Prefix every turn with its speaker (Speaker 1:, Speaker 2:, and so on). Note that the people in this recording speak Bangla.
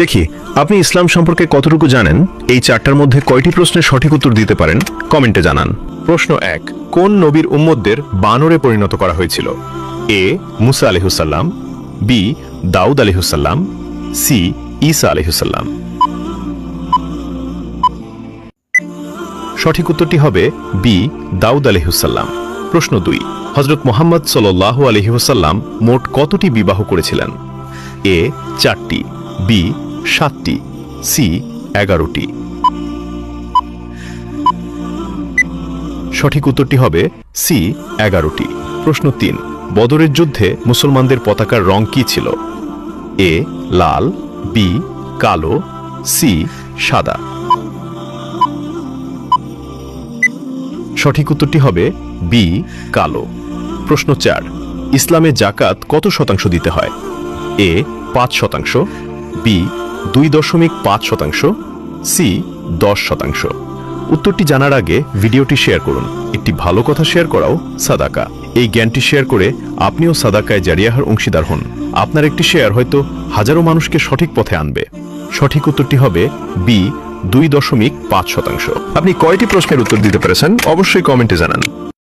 Speaker 1: দেখি আপনি ইসলাম সম্পর্কে কতটুকু জানেন। এই চারটার মধ্যে কয়টি প্রশ্নের সঠিক উত্তর দিতে পারেন কমেন্টে জানান। প্রশ্ন 1, কোন নবীর উম্মতদের বানরে পরিণত করা হয়েছিল? এ মুসা আলাইহিসসালাম, বি দাউদ আলাইহিসসালাম, সি ঈসা আলাইহিসসালাম। সঠিক উত্তরটি হবে বি দাউদ আলাইহিসসালাম। প্রশ্ন 2, হযরত মুহাম্মদ সাল্লাল্লাহু আলাইহি ওয়াসাল্লাম মোট কতটি বিবাহ করেছিলেন? এ 4টি, বি 7টি, সি 11টি। সঠিক উত্তরটি হবে সি 11টি। প্রশ্ন 3, বদরের যুদ্ধে মুসলমানদের পতাকার রং কি ছিল? এ লাল, বি কালো, সি সাদা। সঠিক উত্তরটি হবে বি কালো। প্রশ্ন 4, ইসলামে জাকাত কত শতাংশ দিতে হয়? এ 5%, বি 2.5%, সি 10%। উত্তরটি জানার আগে ভিডিওটি শেয়ার করুন। একটি ভালো কথা শেয়ার করাও সাদাকা। এই জ্ঞানটি শেয়ার করে আপনিও সাদাকায় জারিয়াহার অংশীদার হন। আপনার একটি শেয়ার হয়তো হাজারো মানুষকে সঠিক পথে আনবে। সঠিক উত্তরটি হবে বি 2.5%। আপনি কয়টি প্রশ্নের উত্তর দিতে পেরেছেন অবশ্যই কমেন্টে জানান।